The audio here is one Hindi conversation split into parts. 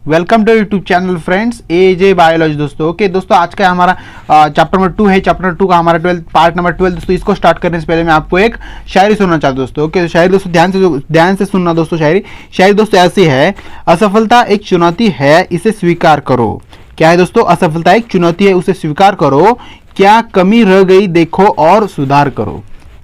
Welcome to YouTube channel friends AJ biology दोस्तों। ओके दोस्तों, आज का हमारा चैप्टर नंबर 2 है। चैप्टर नंबर 2 का हमारा 12 पार्ट नंबर 12 दोस्तों। इसको स्टार्ट करने से पहले मैं आपको एक शायरी सुनना चाहता हूं दोस्तों। ओके तो शायरी दोस्तों ध्यान से सुनना दोस्तों। शायरी दोस्तों ऐसी है, असफलता एक चुनौती है, इसे स्वीकार करो। क्या है दोस्तों? असफलता एक चुनौती है, उसे स्वीकार करो। क्या कमी रह गई देखो और सुधार करो।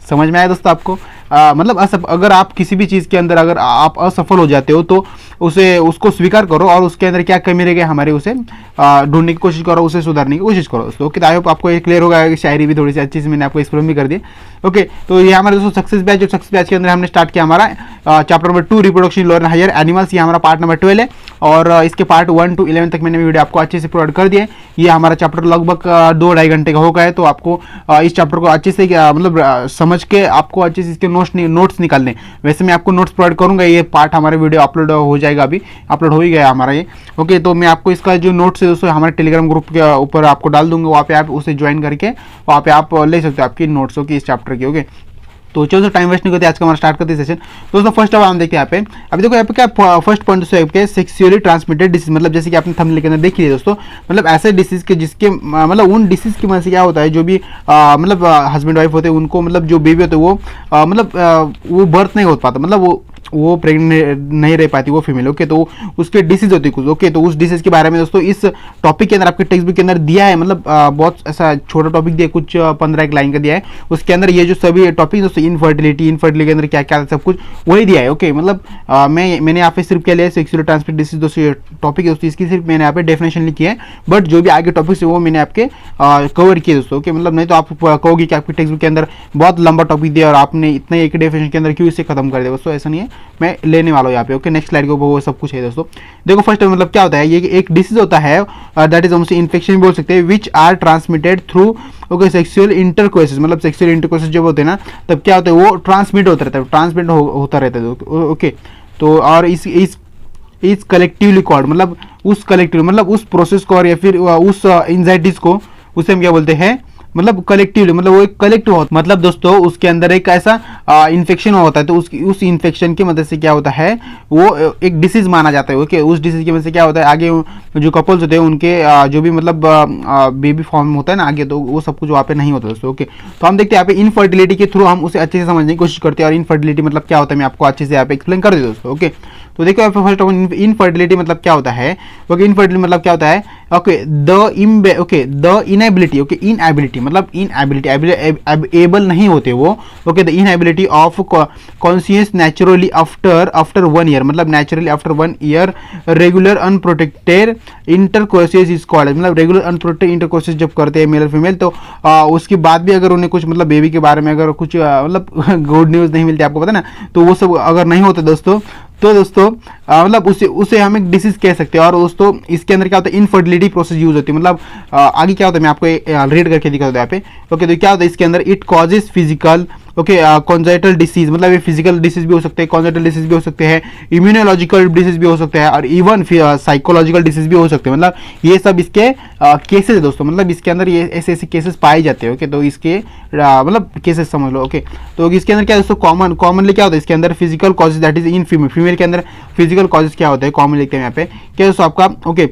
समझ में आया दोस्तों आपको? मतलब अगर आप किसी भी चीज़ के अंदर अगर आप असफल हो जाते हो तो उसको स्वीकार करो और उसके अंदर क्या कमी रह गई हमारे उसे ढूंढने की कोशिश करो, उसे सुधारने की कोशिश करो दोस्तों। ओके, आई होप आपको ये क्लियर होगा कि शायरी भी थोड़ी सी अच्छी से मैंने आपको एक्सप्लेन भी कर दी। ओके, तो ये हमारे दोस्तों सक्सेस बैच, जो सक्सेस बैच के अंदर हमने स्टार्ट किया हमारा chapter number 2 reproduction lower and higher animals. ये हमारा पार्ट नंबर 12 है और इसके पार्ट 1 to 11 तक मैंने वीडियो आपको अच्छे से प्रोवाइड कर दिए। ये हमारा चैप्टर लगभग 2-2.5 घंटे का हो गया है, तो आपको इस चैप्टर को अच्छे से मतलब समझ के आपको अच्छे से इसके नोट्स निकालने। वैसे मैं आपको नोट्स प्रोवाइड करूंगा, ये पार्ट हमारे वीडियो अपलोड हो जाएगा, अभी अपलोड हो ही गया हमारा ये। ओके, तो मैं आपको इसका जो नोट्स है दोस्तों हमारे टेलीग्राम ग्रुप के ऊपर आपको डाल दूंगा, वहाँ पे आप उसे ज्वाइन करके वहाँ पे आप ले सकते हो आपकी नोट्स की इस चैप्टर की। ओके, तो चलो टाइम वेस्ट नहीं करते, आज का हमारा स्टार्ट करते हैं सेशन दोस्तों। फर्स्ट ऑफ ऑल हम देखते हैं यहाँ पे, अभी देखो यहाँ पे क्या फर्स्ट पॉइंट दोस्तों सेक्सुअली ट्रांसमिटेड डिसीज, मतलब जैसे कि आपने थंबनेल के अंदर देख लिया दोस्तों, मतलब ऐसे डिसीज के जिसके मतलब उन डिसीज की वजह से क्या होता है, जो भी मतलब हस्बैंड वाइफ होते हैं उनको, मतलब जो बेबी होते हैं वो मतलब वो बर्थ नहीं हो पाता, मतलब वो प्रेग्नेंट नहीं रह पाती वो फीमेल। ओके, तो उसके डिसीज होती है कुछ। ओके, तो उस डिसीज के बारे में दोस्तों इस टॉपिक के अंदर आपके टेक्स्ट बुक के अंदर दिया है, मतलब बहुत ऐसा छोटा टॉपिक दिया है, कुछ 15 लाइन का दिया है। उसके अंदर ये जो सभी टॉपिक दोस्तों इनफर्टिलिटी के अंदर क्या क्या सब कुछ वही दिया है। ओके, मतलब मैंने यहाँ पे सिर्फ क्या लिया, सेक्सुअली ट्रांसमिटेड डिसीज दोस्तों टॉपिक है दोस्तों, इसकी सिर्फ मैंने यहाँ पे डेफिनेशन लिखी है, बट जो भी आगे टॉपिक्स है वो मैंने आपके कवर किए दोस्तों। ओके, मतलब नहीं तो आप कहोगे कि आपके टेक्स्ट बुक के अंदर बहुत लंबा टॉपिक दिया और आपने इतने एक डेफिनेशन के अंदर क्यों इसे खत्म कर दिया दोस्तों, ऐसा नहीं है, मैं लेने वाला हूँ यहाँ पे। ओके, नेक्स्ट स्लाइड के ऊपर वो सब कुछ है दोस्तों। देखो फर्स्ट मतलब क्या होता है, ये एक डिसीज होता है दैट इज हमसे इन्फेक्शन बोल सकते हैं, which are transmitted through okay sexual intercourses, मतलब सेक्सुअल इंटरकोर्सेस जब होते हैं ना तब क्या होता है, वो ट्रांसमिट होता रहता है, ट्रांसमिट होता रहता है। ओके, तो और इस कलेक्टिवली कॉल्ड, मतलब उस कलेक्टिव मतलब उस प्रोसेस को और या फिर उस एंजाइटीज को उसे हम क्या बोलते हैं, मतलब कलेक्टिवली, मतलब वो एक कलेक्टिव होता है, मतलब दोस्तों उसके अंदर एक ऐसा इन्फेक्शन होता है, तो उस इन्फेक्शन की मदद से क्या होता है, वो एक डिसीज माना जाता है। ओके, उस डिसीज की वजह से क्या होता है, आगे जो कपल्स होते हैं उनके जो भी मतलब बेबी फॉर्म होता है ना आगे, तो वो सब कुछ वहाँ पे नहीं होता दोस्तों। ओके, तो हम देखते हैं यहाँ पे इनफर्टिलिटी के थ्रू हम उसे अच्छे से समझने की कोशिश करते हैं, और इनफर्टिलिटी मतलब क्या होता है मैं आपको अच्छे से यहाँ पे एक्सप्लेन कर दूँ दोस्तों। ओके, तो देखो यहाँ पे फर्स्ट ऑफ ऑल इनफर्टिलिटी मतलब क्या होता है। ओके, इनफर्टिलिटी मतलब क्या होता है, okay the inability, okay inability मतलब इनएबिलिटी, एबल नहीं होते वो। Okay, the inability of conscious naturally after 1 year, मतलब naturally after 1 year regular unprotected intercourses is called, मतलब रेगुलर अनप्रोटेक्टेड इंटरकोर्सेस जब करते हैं मेल और फीमेल, तो उसके बाद भी अगर उन्हें कुछ मतलब बेबी के बारे में अगर कुछ मतलब गुड न्यूज़ नहीं मिलती, आपको पता ना, तो वो सब अगर नहीं होते दोस्तों, तो दोस्तों मतलब उसे हम एक डिसीज कह सकते हैं। और दोस्तों इसके अंदर क्या होता है, इनफर्टिलिटी प्रोसेस यूज होती है, मतलब आगे क्या होता है मैं आपको रीड करके दिखाता हूँ यहाँ पे। ओके, तो क्या होता है इसके अंदर, it causes physical okay congenital disease, मतलब ये फिजिकल डिसीज भी हो सकते हैं, कॉन्जाइटल डिसीज भी हो सकते हैं, इम्यूनोलॉजिकल डिसीज भी हो सकते हैं, और इवन साइकोलॉजिकल डिसीज भी हो सकते हैं। मतलब ये सब इसके केसेस है दोस्तों, मतलब इसके अंदर ये ऐसे ऐसे केसेस पाए जाते हैं। ओके, तो इसके मतलब केसेस समझ लो। ओके, तो इसके अंदर क्या है दोस्तों, कॉमनली क्या होता है इसके अंदर, physical causes that is in female के अंदर फिजिकल कॉजेज क्या होता है कॉमनली लिखते हैं यहाँ पे, क्या दोस्तों आपका ओके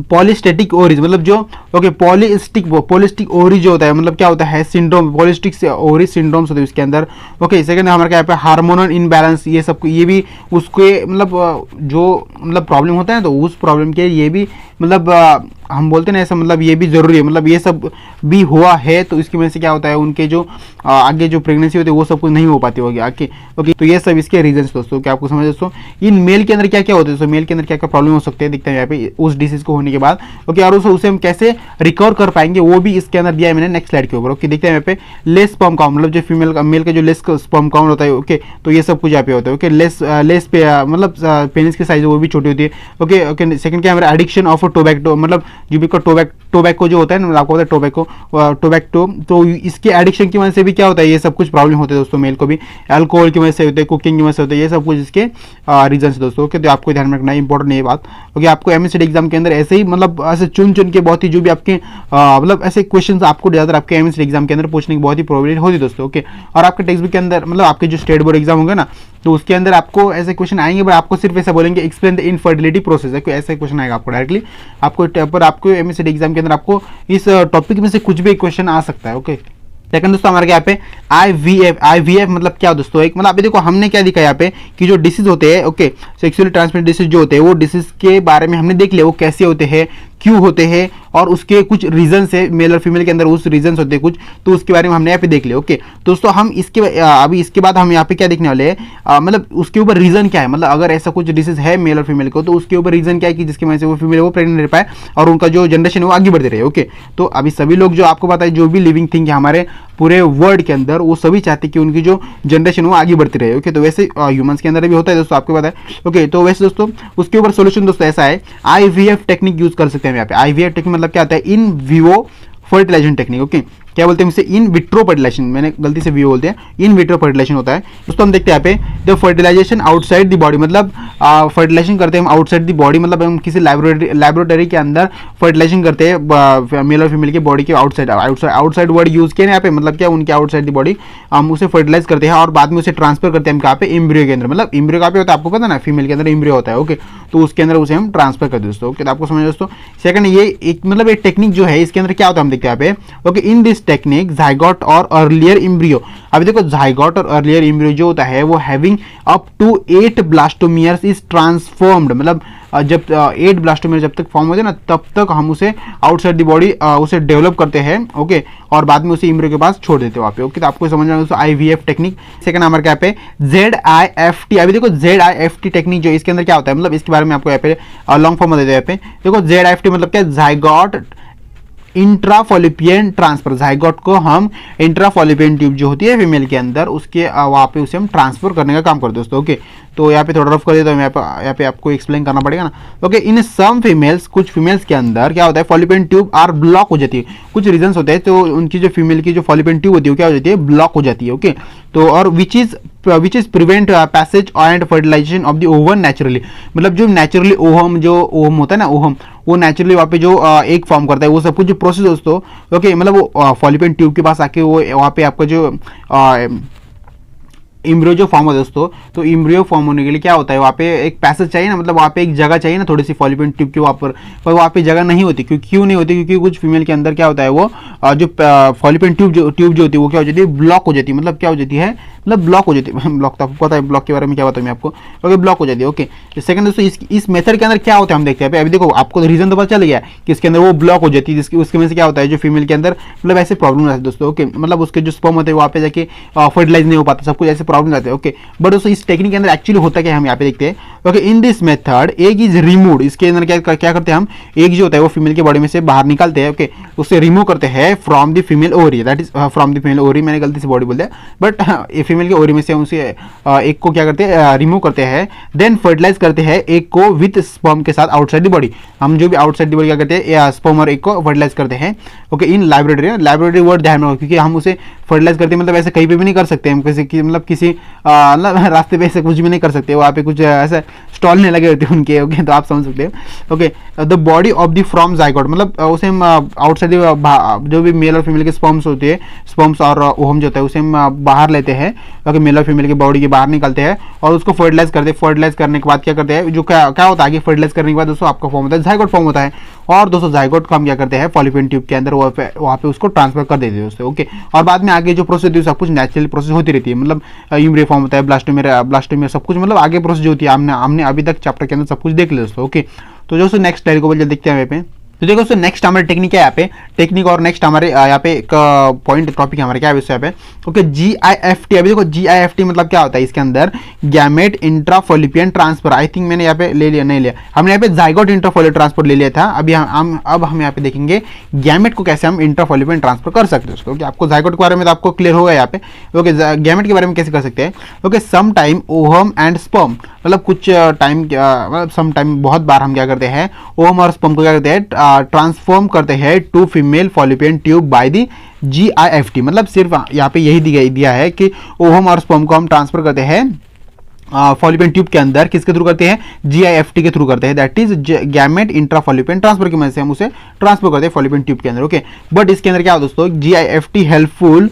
पॉलिस्टेटिक ओवरीज, मतलब जो ओके पॉलिस्टिक ओवरी जो होता है, मतलब क्या होता है सिंड्रोम, पॉलिस्टिक ओवरी सिंड्रोम्स होते हैं उसके अंदर। ओके, सेकंड हमारा क्या है हार्मोनल इनबैलेंस, ये सब ये भी उसके मतलब जो मतलब प्रॉब्लम होता है, तो उस प्रॉब्लम के ये भी मतलब हम बोलते हैं ना ऐसा, मतलब ये भी जरूरी है, मतलब ये सब भी हुआ है, तो इसकी वजह से क्या होता है उनके जो आगे जो प्रेगनेंसी होती है वो सब कुछ नहीं हो पाती होगी आगे। ओके, तो ये सब इसके रीजंस दोस्तों, क्या आपको समझ दोस्तों। इन मेल के अंदर क्या क्या होता है दोस्तों, मेल के अंदर क्या क्या प्रॉब्लम हो सकते हैं दिखते हैं यहाँ पे उस डिसीज को होने के बाद। ओके, और उसे हम कैसे रिकवर कर पाएंगे वो भी इसके अंदर दिया है मैंने नेक्स्ट स्लाइड के ऊपर। ओके, देखते हैं यहाँ पे लेस स्पर्म काउंट, मतलब जो फीमेल का मेल का जो लेस स्पर्म काउंट होता है। ओके, तो ये सब कुछ यहाँ पे होता है। ओके, लेस मतलब पेनिस की साइज वो भी छोटी होती है। ओके ओके, सेकंड क्या हमारा एडिक्शन ऑफ टोबैको, मतलब जो भी टोबैको जो होता है ना, आपको पता है टोबैको, तो इसके एडिक्शन की वजह से भी क्या होता है, ये सब कुछ प्रॉब्लम होते हैं दोस्तों मेल को भी, अल्कोहल की वजह से होते हैं, कुकिंग की वजह से होते हैं, ये सब कुछ इसके रीजन है दोस्तों। ओके, तो आपको ध्यान में रखना है, इंपॉर्टेंट ये बात। ओके, आपको एमएससी एग्जाम के अंदर ऐसे ही मतलब ऐसे चुन के बहुत ही जो भी आपके मतलब ऐसे क्वेश्चन आपको ज़्यादातर आपके एमएससी एग्जाम के अंदर पूछने की बहुत ही प्रोबेबिलिटी होती है दोस्तों। ओके, और आपके टेक्स्ट बुक के अंदर मतलब आपके जो स्टेट बोर्ड एग्जाम होंगे ना, तो उसके अंदर आपको ऐसे क्वेश्चन आएंगे, बट आपको सिर्फ ऐसा बोलेंगे एक्सप्लेन द इनफर्टिलिटी प्रोसेस है, कोई ऐसा क्वेश्चन आएगा आपको डायरेक्टली आपको एमएससी एग्जाम के अंदर आपको इस टॉपिक में से कुछ भी क्वेश्चन आ सकता है। ओके, सेकंड दोस्तों हमारे यहाँ पे आईवीएफ मतलब क्या दोस्तों, एक मतलब अभी देखो हमने क्या दिखा यहाँ पे कि जो डिसीज होते हैं, ओके, सेक्सुअली ट्रांसमिटेड डिसीज जो होते हैं वो डिसीज के बारे में हमने देख लिया वो कैसे होते हैं, क्यों होते हैं और उसके कुछ रीजंस है, मेल और फीमेल के अंदर उस रीजंस होते हैं कुछ, तो उसके बारे में हमने यहाँ पे देख लिया। ओके दोस्तों, हम इसके अभी इसके बाद हम यहाँ पे क्या देखने वाले हैं, मतलब उसके ऊपर रीजन क्या है, मतलब अगर ऐसा कुछ डिसीज है मेल और फीमेल को तो उसके ऊपर रीजन क्या है कि जिसकी वजह से वो फीमेल वो प्रेग्नेंट रह पाए और उनका जो जनरेशन है वो आगे बढ़ते रहे। ओके, तो अभी सभी लोग जो आपको पता है जो भी लिविंग थिंग है हमारे पूरे वर्ल्ड के अंदर वो सभी चाहते हैं कि उनकी जो जनरेशन वो आगे बढ़ती रहे। ओके, तो वैसे ह्यूमंस के अंदर भी होता है दोस्तों, आपको पता है। ओके, तो वैसे दोस्तों उसके ऊपर सोल्यूशन दोस्तों ऐसा है, आईवीएफ टेक्निक यूज कर सकते हैं यहाँ पे। आईवीएफ टेक्निक मतलब क्या होता है, in vivo fertilization technique. Okay, क्या बोलते हैं इसे, इन विट्रो फर्टिलाइजेशन, मैंने गलती से वीओ बोलते हैं, इन विट्रो फर्टिलाइजेशन होता है दोस्तों। हम देखते हैं यहाँ पे the fertilization outside the body, मतलब फर्टिलाइजेशन करते हैं हम आउटसाइड द बॉडी, मतलब हम किसी लैबोरेटरी के अंदर फर्टिलाइजेशन करते हैं मेल और फीमेल की बॉडी के आउटसाइड वर्ड यूज किया यहाँ पे, मतलब क्या उनके आउटसाइड द बॉडी हम उसे फर्टिलाइज करते हैं और बाद में उसे ट्रांसफर करते हैं हम कहाँ पे, एम्ब्रियो के अंदर, मतलब एम्ब्रियो कहाँ पे होता है आपको पता ना, फीमेल के अंदर एम्ब्रियो होता है। ओके, तो उसके अंदर उसे हम ट्रांसफर करते हैं दोस्तों। ओके, तो आपको समझ दोस्तों। सेकंड ये एक मतलब एक टेक्निक जो है इसके अंदर क्या होता है हम देखते हैं यहाँ पे। Okay, in this technique zygote और अर्लियर एम्ब्रियो, अभी देखो जाइगोट और अर्लियर एम्ब्रियो जो होता है वो having up to 8 blastomeres is transformed, मतलब जब 8 ब्लास्टोमियर जब तक फॉर्म होते हैं ना तब तक हम उसे आउटसाइड द बॉडी उसे डेवलप करते हैं। ओके, और बाद में उसे एम्ब्रियो के पास छोड़ देते हो वहाँ पे। ओके, तो आपको समझना है दोस्तों आईवीएफ टेक्निक। सेकंड नंबर क्या पे, ZIFT, अभी देखो ZIFT टेक्निक जो इसके अंदर क्या होता है, मतलब इसके बारे में आपको यहाँ पे लॉन्ग फॉर्म में देते हैं यहाँ पे। देखो ZIFT मतलब क्या, जाइगोट इंट्राफॉलिपियन ट्रांसफर, जाइगोट को हम इंट्राफॉलिपियन ट्यूब जो होती है फीमेल के अंदर उसके वहाँ पे उसे हम ट्रांसफर करने का काम करते हैं दोस्तों। ओके, तो यहाँ पे थोड़ा रफ कर देता हूँ, यहाँ पे आपको एक्सप्लेन करना पड़ेगा ना। ओके, इन सम फीमेल्स, कुछ फीमेल्स के अंदर क्या होता है, फॉलिपियन ट्यूब आर ब्लॉक हो जाती है, कुछ रीजंस होते हैं, तो उनकी जो फीमेल की जो फॉलिपियन ट्यूब होती है क्या हो जाती है, ब्लॉक हो जाती है। ओके, तो और which is prevent passage and fertilization of the ovum naturally, मतलब जो नेचुरली ओहम होता है ना, ओहम वो नेचुरली वहाँ पे जो एक फॉर्म करता है वो सब कुछ जो प्रोसेस दोस्तों। ओके, मतलब वो फॉलिपियन ट्यूब के पास आके वो वहाँ पे आपका जो इम्ब्रियो जो फॉर्म होता है दोस्तों, तो इम्ब्रियो फॉर्म होने के लिए क्या होता है वहाँ पे एक पैसेज चाहिए ना, मतलब वहाँ पे एक जगह चाहिए ना थोड़ी सी फॉलिपियन ट्यूब के पर वहाँ पे जगह नहीं होती। क्यों नहीं होती, क्योंकि कुछ फीमेल के अंदर क्या होता है वो जो फॉलिपियन ट्यूब जो होती है वो क्या हो जाती है, ब्लॉक हो जाती है, मतलब क्या हो जाती है, मतलब ब्लॉक हो जाती है। ब्लॉक तो आपको पता है, ब्लॉक के बारे में क्या बताऊँ मैं आपको। ओके, ब्लॉक हो जाती है। ओके, सेकंड दोस्तों इस मेथड के अंदर क्या होता है हम देखते हैं। अभी देखो आपको रीजन तो पता चल गया कि इसके अंदर वो ब्लॉक हो जाती है, जिसकी उसके वजह से क्या होता है जो फीमेल के अंदर मतलब ऐसे प्रॉब्लम आते हैं दोस्तों। ओके, मतलब उसके जो स्पर्म होते हैं वहाँ पे जाके फर्टिलाइज नहीं हो पाता, सब कुछ ऐसे प्रॉब्लम आते हैं। ओके, बट दोस्तों इस टेक्निक के अंदर एक्चुअली होता क्या है हम यहाँ पे देखते हैं। Okay, in this method egg is removed, इसके अंदर क्या करते हैं हम, एग जो होता है वो फीमेल के बॉडी में से बाहर निकालते हैं। ओके, उसे रिमूव करते हैं from the female ovary, that is from the female ovary, मैंने गलती से बॉडी बोल दिया, बट फीमेल के ओवरी में से उसे एग को क्या करते हैं, रिमूव करते हैं, देन फर्टिलाइज करते हैं एग को विथ स्पर्म के साथ आउटसाइड द बॉडी। हम जो भी आउटसाइड द बॉडी क्या करते हैं, स्पर्म और एग को फर्टिलाइज करते हैं। ओके, इन लैबोरेटरी वर्ड ध्यान में रखो, क्योंकि हम उसे फर्टिलाइज करते हैं मतलब ऐसे कहीं पे भी नहीं कर सकते हम, मतलब किसी रास्ते पे ऐसे कुछ भी नहीं कर सकते, वहाँ पे कुछ ऐसा स्टॉल नहीं लगे होते उनके। ओके, तो आप समझ सकते हो। Okay, the body of the from zygote, मतलब उसे हम आउटसाइड जो भी मेल और फीमेल के स्पर्म्स होते हैं, स्पर्म्स और ओहम जो होता है उसे हम बाहर लेते हैं। ओके, मेल और फीमेल की बॉडी के बाहर निकालते हैं और उसको फर्टिलाइज करते हैं। फर्टिलाइज करने के बाद क्या करते हैं, जो क्या होता है आगे फर्टिलाइज करने के बाद दोस्तों आपका फॉर्म होता है जाइगोट फॉर्म होता है, और दोस्तों जाइगोट को हम क्या करते हैं फॉलिपियन ट्यूब के अंदर वहाँ पे उसको ट्रांसफर कर देते हैं दोस्तों। ओके, और बाद में आगे जो प्रोसेस होती है सब कुछ नेचुरल प्रोसेस होती रहती है, मतलब इम्ब्रियो फॉर्म होता है, ब्लास्टोमियर सब कुछ, मतलब आगे प्रोसेस जो होती है हमने अभी तक चैप्टर के अंदर सब कुछ देख लिया दोस्तों। ओके, तो दोस्तों नेक्स्ट स्लाइड को देखते हैं यहाँ पे। तो देखो दोस्तों नेक्स्ट हमारे टेक्निक है यहाँ पे, टेक्निक और नेक्स्ट हमारे यहाँ पे एक पॉइंट टॉपिक हमारे क्या है यहाँ पे। ओके, GIFT, अभी देखो GIFT मतलब क्या होता है, इसके अंदर गैमेट इंट्राफॉलिपियन ट्रांसफर, आई थिंक मैंने यहाँ पे ले लिया, नहीं लिया, हमने यहाँ पे जाइगोट इंट्राफॉलिपियन ट्रांसफर ले लिया था। अभी हम यहाँ पे देखेंगे गैमेट को कैसे हम इंट्राफॉलिपियन ट्रांसफर कर सकते हैं दोस्तों। ओके, आपको जाइगोट के बारे में तो आपको क्लियर होगा यहाँ पे। ओके, गैमेट के बारे में कैसे कर सकते हैं। Okay, some time ovum and sperm, मतलब कुछ टाइम मतलब सम टाइम बहुत बार हम क्या करते हैं, ओहम और स्पर्म को क्या करते हैं ट्रांसफॉर्म करते हैं to female fallopian tube by the GIFT, मतलब सिर्फ यहाँ पे यही दिया है कि ओहम और स्पर्म को हम ट्रांसफर करते हैं फॉलिपियन ट्यूब के अंदर, किसके थ्रू करते हैं, GIFT के थ्रू करते हैं, दैट इज गैमेट इंट्राफॉलिपियन ट्रांसफर की मदद से हम उसे ट्रांसफर करते हैं फॉलिपियन ट्यूब के अंदर। ओके, बट इसके अंदर क्या होता है दोस्तों, GIFT हेल्पफुल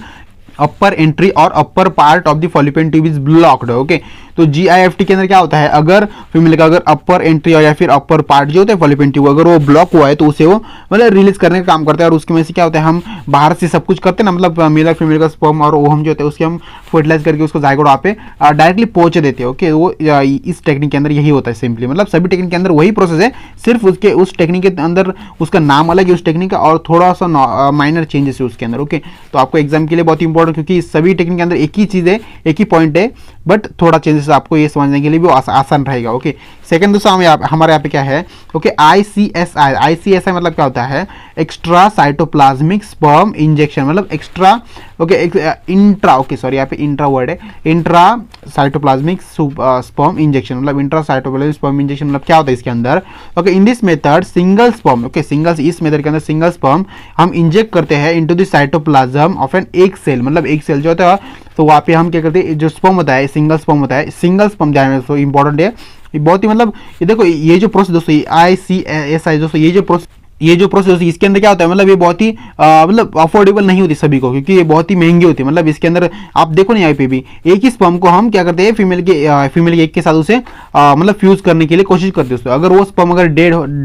अपर एंट्री और upper part of the Fallopian tube is blocked. Okay, तो GIFT के अंदर क्या होता है, अगर फीमेल का अगर अपर एंट्री या फिर अपर पार्ट जो होता है फॉलोपियन ट्यूब अगर वो ब्लॉक हुआ है तो उसे वो मतलब रिलीज करने का काम करता है। और उसके में से क्या होता है, हम बाहर से सब कुछ करते हैं ना, मतलब मेल और फीमेल का स्पर्म और ओवम जो होता है उसके हम फर्टिलाइज करके उसको जाइगोट वहाँ पे डायरेक्टली पहुंच देते हैं। ओके, वो इस टेक्निक के अंदर यही होता है सिंपली, मतलब सभी टेक्निक के अंदर वही प्रोसेस है, सिर्फ उसके उस टेक्निक के अंदर उसका नाम अलग है उस टेक्निक का और थोड़ा सा माइनर चेंजेस है उसके अंदर। ओके, तो आपको एग्जाम के लिए बहुत इंपॉर्टेंट, क्योंकि सभी टेक्निक के अंदर एक ही चीज़ है, एक ही पॉइंट है, बट थोड़ा चेंजेस आपको ये समझने के लिए भी आसान रहेगा। ओके, सेकंड दोस्तों हमारे यहाँ पे क्या है, ओके, ICSI मतलब क्या होता है, एक्स्ट्रा साइटोप्लाज्मिक स्पर्म इंजेक्शन, मतलब extra, okay, intra, okay sorry यहाँ पे इंट्रा वर्ड है, इंट्रा साइटोप्लाज्मिक स्पर्म इंजेक्शन, मतलब इंट्रा साइटोप्लाज्मिक स्पर्म इंजेक्शन मतलब क्या होता है इसके अंदर। Okay, in this method single sperm, okay, इस मेथड के अंदर सिंगल स्पर्म हम इंजेक्ट करते हैं into the cytoplasm of an एक सेल, मतलब एक सेल जो होता है, तो वहाँ पे हम क्या करते हैं, जो स्पर्म होता है सिंगल स्पर्म होता है, सिंगल स्पर्म ध्यान में दोस्तों इंपॉर्टेंट है, ये बहुत ही मतलब ये देखो ये जो प्रोसेस दोस्तों ICSI दोस्तों ये जो प्रोसेस इसके अंदर क्या होता है, मतलब ये बहुत ही मतलब अफोर्डेबल नहीं होती सभी को, क्योंकि ये बहुत ही महंगी होती है। मतलब इसके अंदर आप देखो ना यहाँ पे भी एक ही स्पर्म को हम क्या करते हैं फीमेल के एक के साथ उसे मतलब फ्यूज करने के लिए कोशिश करते हैं। अगर वो स्पर्म अगर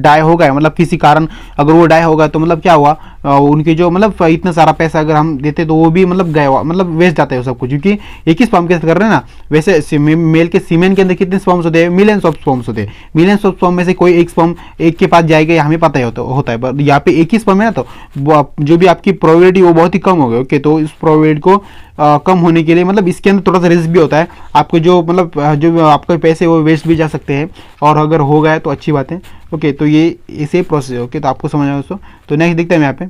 डाई हो गया, मतलब किसी कारण अगर वो डाई होगा तो मतलब क्या हुआ, उनके जो मतलब इतना सारा पैसा अगर हम देते तो वो भी मतलब गया, मतलब वेस्ट जाता है सब कुछ, क्योंकि एक ही स्पर्म के साथ कर रहे हैं ना। वैसे मेल के सीमेन के अंदर कितने स्पर्म्स होते हैं, मिलियंस ऑफ स्पर्म्स होते हैं, मिलियंस ऑफ स्पर्म में से कोई एक स्पर्म एक के पास जाएगा हमें पता ही होता है, पर यहाँ पे एक ही स्पर्म है ना, तो जो भी आपकी प्रोबेबिलिटी वो बहुत ही कम हो गई। ओके, तो इस प्रोबेबिलिटी को कम होने के लिए मतलब इसके अंदर थोड़ा सा रिस्क भी होता है, आपको जो मतलब जो आपके पैसे वो वेस्ट भी जा सकते हैं, और अगर हो गया तो अच्छी बात है। ओके, तो ये इसे प्रोसेस है। ओके, तो आपको समझ आया दोस्तों। तो नेक्स्ट देखते हैं यहाँ पे,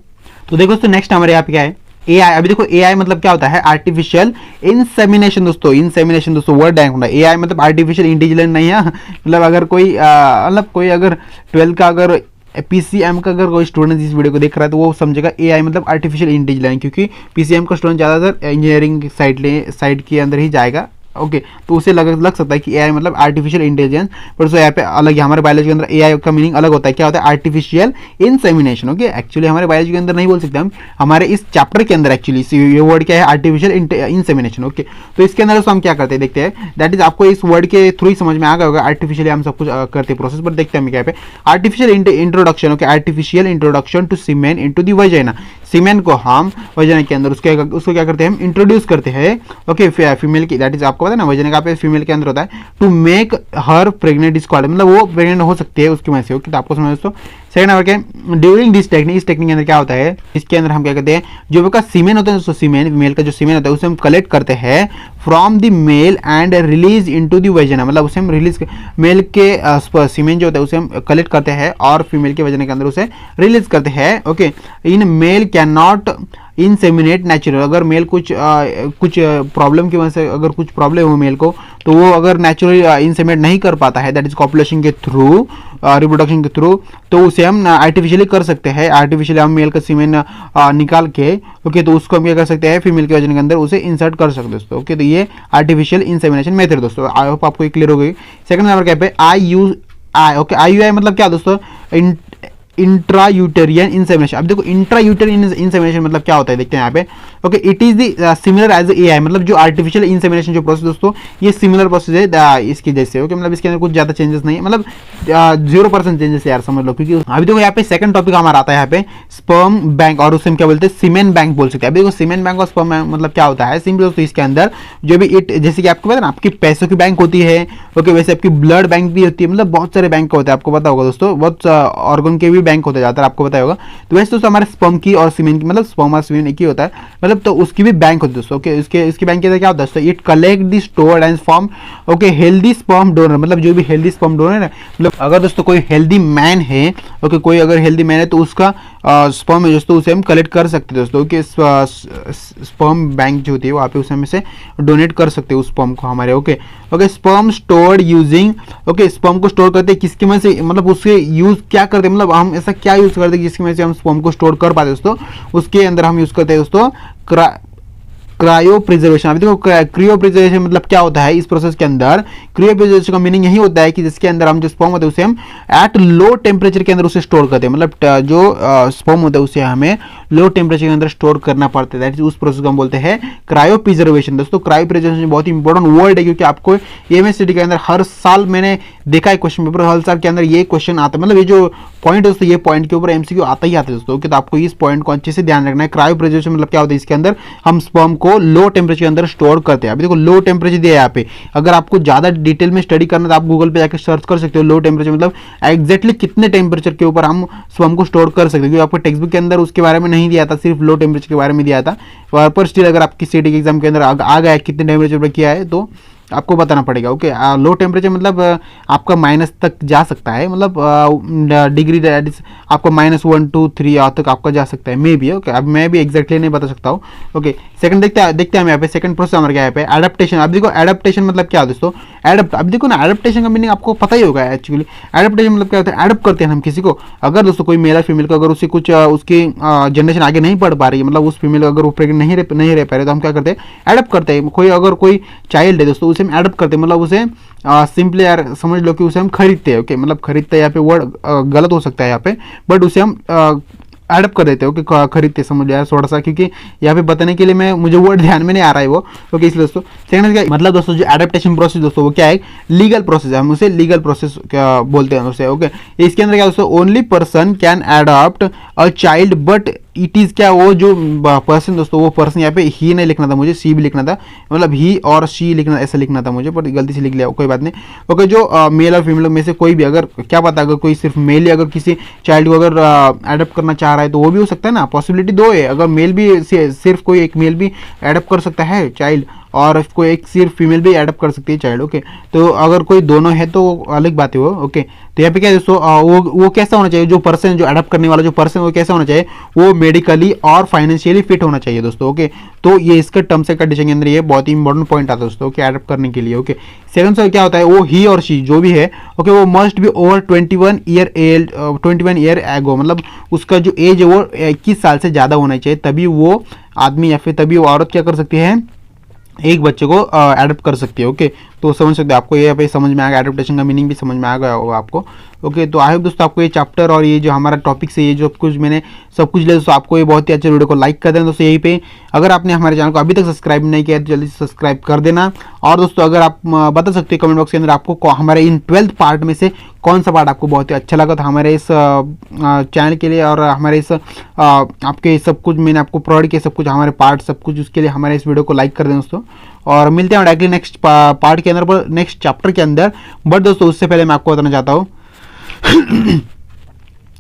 तो देखो दोस्तों नेक्स्ट हमारे यहाँ पे क्या है, AI। अभी देखो AI मतलब क्या होता है, आर्टिफिशियल इंसेमिनेशन दोस्तों, इंसेमिनेशन दोस्तों वर्ड बैंक होता है। AI मतलब आर्टिफिशियल इंटेलिजेंस नहीं है, मतलब अगर कोई मतलब कोई अगर 12 का अगर PCM का अगर कोई स्टूडेंट इस वीडियो को देख रहा है तो वो समझेगा AI मतलब आर्टिफिशियल इंटेलिजेंस, क्योंकि PCM का स्टूडेंट ज़्यादातर इंजीनियरिंग साइड के अंदर ही जाएगा। ओके, तो उसे लग सकता है कि AI मतलब आर्टिफिशियल इंटेलिजेंस, पर उसको यहाँ पे अलग है। हमारे बायोलॉजी के अंदर AI का मीनिंग अलग होता है, क्या होता है, आर्टिफिशियल इंसेमिनेशन। ओके, एक्चुअली हमारे बायोलॉजी के अंदर नहीं बोल सकते हम, हमारे इस चैप्टर के अंदर एक्चुअली ये वर्ड क्या है, आर्टिफिशियल इंसेमिनेशन। ओके, तो इसके अंदर हम क्या करते हैं देखते हैं, दैट इज आपको इस वर्ड के थ्रू ही समझ में आ गया होगा। आर्टिफिशियली हम सब कुछ करते प्रोसेस, बट देखते हैं हम क्या पे, artificial introduction. Okay, artificial introduction to semen into the vagina, semen को हम वजाइना के अंदर उसको क्या करते हैं, हम इंट्रोड्यूस करते हैं। ओके, फीमेल की, दैट इज आपको पता है ना, वजाइना का फीमेल के अंदर होता है, to make her pregnant is called, मतलब वो प्रेग्नेंट हो सकती है उसकी वजह से। ओके, तो आपको समझ दोस्तों। सेकंड नंबर के, ड्यूरिंग दिस टेक्निक, इस टेक्निक के अंदर क्या होता है, इसके अंदर हम क्या करते हैं, जो का सीमेन होता है दोस्तों, सीमेन मेल का जो सीमेन होता है उसे हम कलेक्ट करते हैं from the male and release into the vagina, मतलब उसे हम रिलीज मेल के सीमेन जो होता है उसे हम कलेक्ट करते हैं और फीमेल के वजाइना के अंदर उसे रिलीज करते हैं। Okay, in male can not inseminate natural, अगर मेल कुछ प्रॉब्लम की वजह से अगर कुछ प्रॉब्लम हो मेल को, तो वो अगर नेचुरली इंसेमिनेट नहीं कर पाता है, दैट इज कॉपुलेशन के थ्रू, रिप्रोडक्शन के थ्रू, तो उसे हम आर्टिफिशियली कर सकते हैं। आर्टिफिशियली हम मेल का सीमेन निकाल के, ओके, तो उसको हम क्या कर सकते हैं, फीमेल के वजन के अंदर उसे इंसर्ट कर सकते हैं दोस्तों। ओके, तो ये आर्टिफिशियल इंसेमिनेशन मेथड दोस्तों, आई होप आपको क्लियर हो गई। सेकंड नंबर क्या पे, IUI। ओके, IUI मतलब क्या दोस्तों, इंट्रायूटेरियन इंसेमिनेशन। अब देखो इंट्रायूटेरियन इंसेमिनेशन मतलब क्या होता है देखते हैं यहाँ पे। Okay, it is the similar as AI, मतलब जो आर्टिफिशियल इंसेमिनेशन जो प्रोसेस दोस्तों ये सिमिलर प्रोसेस है इसकी जैसे। ओके, मतलब इसके अंदर कुछ ज्यादा चेंजेस नहीं है, मतलब 0% चेंजेस यार समझ लो। क्योंकि अभी देखो यहाँ पे सेकंड टॉपिक हमारा आता है यहाँ पे स्पर्म बैंक, और उसे हम क्या बोलते हैं, सीमेन बैंक बोल सकते हैं। अभी देखो सीमेन बैंक और स्पर्म बैंक मतलब क्या होता है, सिंपल दोस्तों, इसके अंदर जो भी जैसे कि आपको पता है ना, आपकी पैसों की बैंक होती है। ओके, वैसे आपकी ब्लड बैंक भी होती है, मतलब बहुत सारे बैंक होते हैं, आपको पता होगा दोस्तों, बहुत ऑर्गन के भी बैंक होते हैं ज़्यादातर, आपको पता होगा। तो वैसे दोस्तों हमारे स्पर्म की और सीमेन की, मतलब स्पर्म और सीमेन एक ही होता है, मतलब तो उसकी भी बैंक होती है दोस्तों। ओके, इसकी बैंक के अंदर क्या होता है दोस्तों, it collect the stored and form, okay, healthy sperm donor, मतलब जो भी हेल्दी स्पर्म डोनर है, मतलब अगर दोस्तों कोई हेल्दी मैन है, ओके, कोई अगर हेल्दी मैन है तो उसका स्पर्म है दोस्तों उसे हम कलेक्ट कर सकते हैं दोस्तों। ओके, स्पर्म बैंक जो होती है वहाँ पे उसे हम इसे डोनेट कर सकते हैं उस स्पर्म को हमारे। Okay, sperm stored using, okay, sperm को स्टोर करते हैं किसकी वजह से, मतलब उसके यूज क्या करते हैं, मतलब हम ऐसा क्या यूज करते हैं जिसकी वजह से हम स्पर्म को स्टोर कर पाते दोस्तों, उसके अंदर हम यूज करते हैं दोस्तों क्रायो प्रिजर्वेशन। अभी देखो क्रियो प्रिजर्वेशन मतलब क्या होता है इस प्रोसेस के अंदर। क्रियो प्रिजर्वेशन का मीनिंग यही होता है कि जिसके अंदर हम जो स्पर्म होता है उसे हम एट लो टेम्परेचर के अंदर उसे स्टोर करते हैं। मतलब जो स्पर्म होता है उसे हमें लो टेम्परेचर के अंदर स्टोर करना पड़ता है, उस प्रोसेस को हम बोलते हैं क्रायो प्रिजर्वेशन। दोस्तों क्रायो प्रिजर्वेशन बहुत ही इंपॉर्टेंट वर्ड है, क्योंकि आपको एमएससीडी के अंदर हर साल मैंने देखा है क्वेश्चन पेपर, हर साल के अंदर ये क्वेश्चन आता है। मतलब ये जो पॉइंट दोस्तों, ये पॉइंट के ऊपर एमसीक्यू आता ही आता है दोस्तों। तो आपको इस पॉइंट को अच्छे से ध्यान रखना है। क्रायो प्रिजर्वेशन मतलब क्या होता है, इसके अंदर हम स्पर्म को लो टेम्परेचर के अंदर स्टोर करते हैं। अभी देखो लो टेम्परेचर दिया है यहाँ पे, अगर आपको ज्यादा डिटेल में स्टडी करना तो आप गूगल पे जाकर सर्च कर सकते हो लो टेम्परेचर मतलब एग्जैक्टली कितने टेम्परेचर के ऊपर हम स्पर्म को स्टोर कर सकते हैं, क्योंकि आपको टेक्स्ट बुक के अंदर उसके बारे में नहीं दिया था, सिर्फ लो टेम्परेचर के बारे में दिया था। पर स्टिल अगर आपकी सीटी के एग्जाम के अंदर आ गया कितने टेम्परेचर पर किया है तो आपको बताना पड़ेगा। ओके, लो टेम्परेचर मतलब आपका माइनस तक जा सकता है, मतलब डिग्री आपको -1 2 3 तक आपका जा सकता है मे बी। ओके, अब मैं भी एग्जैक्टली नहीं बता सकता हूँ। ओके, सेकंड देखते हैं हम यहाँ पे सेकंड प्रोसेस हमारा क्या है पे एडेप्टेशन। अब देखो एडेप्टेशन मतलब क्या दोस्तों, एडप्ट। अब देखो ना एडेप्टेशन का मीनिंग आपको पता ही होगा एक्चुअली। एडेप्टेशन मतलब क्या होता है, एडप्ट करते हैं हम किसी को। अगर दोस्तों कोई मेल फीमेल को अगर उससे कुछ उसकी जनरेशन आगे नहीं बढ़ पा रही है, मतलब उस फीमेल अगर वो प्रेग्नेंट नहीं रह पा रहे, तो हम क्या करते हैं, एडप्ट करते हैं। अगर कोई चाइल्ड है दोस्तों उसे हम एडप्ट करते हैं, मतलब उसे सिंपली यार समझ लो कि उसे हम खरीदते हैं। ओके, मतलब खरीदते हैं यहाँ पे वर्ड गलत हो सकता है यहाँ पे, बट उसे हम एडप्ट कर देते हो कि खरीदते, समझ लिया थोड़ा सा, क्योंकि यहाँ पे बताने के लिए मुझे वर्ड ध्यान में नहीं आ रहा है वो। ओके, इसलिए दोस्तों सेकंड क्या मतलब दोस्तों जो एडेप्टेशन प्रोसेस दोस्तों वो क्या है, लीगल प्रोसेस है, हम उसे लीगल प्रोसेस बोलते हैं उसे। ओके, इसके अंदर क्या दोस्तों, only person can adopt a child but it is क्या, वो जो पर्सन दोस्तों, वो पर्सन यहाँ पे ही नहीं लिखना था मुझे, सी भी लिखना था, मतलब ही और शी लिखना ऐसा लिखना था मुझे, पर गलती से लिख लिया, कोई बात नहीं। ओके, जो मेल और फीमेल में से कोई भी, अगर क्या पता अगर कोई सिर्फ मेल ही अगर किसी चाइल्ड को अगर एडप्ट करना चाह रहा है तो वो भी हो सकता है ना, पॉसिबिलिटी दो है। अगर मेल भी सिर्फ कोई एक मेल भी एडप्ट कर सकता है चाइल्ड, और कोई एक सिर्फ फीमेल भी एडप्ट कर सकती है चाइल्ड। ओके, तो अगर कोई दोनों है तो अलग बात है वो। ओके, तो यहाँ पे क्या है दोस्तों, वो कैसा होना चाहिए, जो पर्सन जो एडप्ट करने वाला जो पर्सन वो कैसा होना चाहिए, वो मेडिकली और फाइनेंशियली फिट होना चाहिए दोस्तों। ओके, तो ये इसका टर्म्स एंड कंडीशन के अंदर ये बहुत ही इंपॉर्टेंट पॉइंट आता है दोस्तों कि एडप्ट करने के लिए। ओके, सेकंड सवाल क्या होता है, वो ही और शी जो भी है, ओके, वो must be over 21 year ago, मतलब उसका जो एज है वो 21 साल से ज़्यादा होना चाहिए, तभी वो आदमी या फिर तभी वो औरत क्या कर सकती है, एक बच्चे को एडप्ट कर सकती है। ओके, तो समझ सकते हैं, आपको ये पे समझ में आएगा, एडप्टेशन का मीनिंग भी समझ में आ गया होगा आपको। ओके, तो आई होप दोस्तों आपको ये चैप्टर और ये जो हमारा टॉपिक से ये जो कुछ मैंने सब कुछ लिया दोस्तों, आपको ये बहुत ही अच्छे वीडियो को लाइक कर देना दोस्तों। यहीं पे अगर आपने हमारे चैनल को अभी तक सब्सक्राइब नहीं किया तो जल्दी से सब्सक्राइब कर देना। और दोस्तों अगर आप बता सकते हैं कमेंट बॉक्स के अंदर आपको हमारे इन 12th पार्ट में से कौन सा पार्ट आपको बहुत ही अच्छा लगा था हमारे इस चैनल के लिए, और हमारे इस आपके सब कुछ मैंने आपको प्रोवाइड किया सब कुछ हमारे पार्ट सब कुछ, उसके लिए हमारे इस वीडियो को लाइक कर दें दोस्तों। और मिलते हैं डायरेक्टली नेक्स्ट पार्ट के अंदर, पर नेक्स्ट चैप्टर के अंदर। बट दोस्तों उससे पहले मैं आपको बताना चाहता हूँ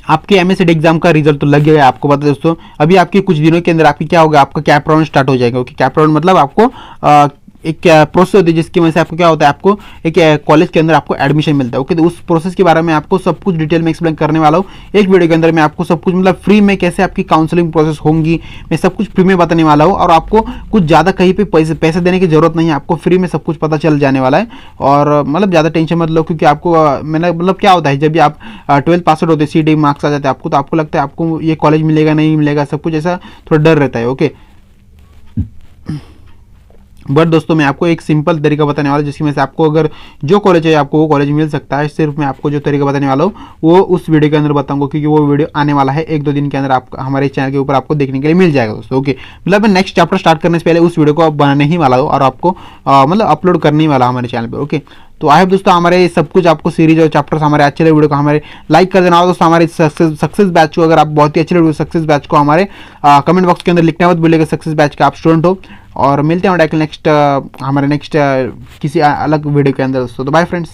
आपके एमएससीडी एग्जाम का रिजल्ट तो लग गया है, आपको पता है दोस्तों। अभी आपके कुछ दिनों के अंदर आपकी क्या होगा, आपका कैप राउंड स्टार्ट हो जाएगा। ओके, कैप राउंड मतलब आपको एक प्रोसेस होती है जिसकी वजह से आपको क्या होता है, आपको एक कॉलेज के अंदर आपको एडमिशन मिलता है। ओके, तो उस प्रोसेस के बारे में आपको सब कुछ डिटेल में एक्सप्लेन करने वाला हूँ एक वीडियो के अंदर। मैं आपको सब कुछ मतलब फ्री में कैसे आपकी काउंसलिंग प्रोसेस होंगी, मैं सब कुछ फ्री में बताने वाला हूँ, और आपको कुछ ज़्यादा कहीं पे पैसे देने की जरूरत नहीं है, आपको फ्री में सब कुछ पता चल जाने वाला है। और मतलब ज़्यादा टेंशन मत लो, क्योंकि आपको मैंने मतलब क्या होता है, जब भी आप 12th पास आउट होते हैं, सीडी मार्क्स आ जाते हैं आपको, तो आपको लगता है आपको ये कॉलेज मिलेगा नहीं मिलेगा, सब कुछ ऐसा थोड़ा डर रहता है। ओके, बट दोस्तों मैं आपको एक सिंपल तरीका बताने वाला हूँ जिसकी वजह से आपको अगर जो कॉलेज है आपको वो कॉलेज मिल सकता है। सिर्फ मैं आपको जो तरीका बताने वाला हूँ वो उस वीडियो के अंदर बताऊंगा, क्योंकि वो वीडियो आने वाला है 1-2 दिन के अंदर, आप हमारे चैनल के ऊपर आपको देखने के लिए मिल जाएगा दोस्तों। ओके, मतलब मैं नेक्स्ट चैप्टर स्टार्ट करने से पहले उस वीडियो को बनाने ही वाला हूँ और आपको मतलब अपलोड करने ही वाला हमारे चैनल पर। ओके, तो आई होप दोस्तों हमारे सब कुछ आपको सीरीज और चैप्टर्स हमारे अच्छे लगे, वीडियो को हमारे लाइक कर देना। और दोस्तों हमारे सक्सेस बैच को अगर आप बहुत ही अच्छे लगे सक्सेस बैच को हमारे कमेंट बॉक्स के अंदर लिखना मत भूलिएगा, सक्सेस बैच का आप स्टूडेंट हो। और मिलते हैं डायरेक्ट नेक्स्ट हमारे नेक्स्ट किसी अलग वीडियो के अंदर दोस्तों। तो बाय फ्रेंड्स।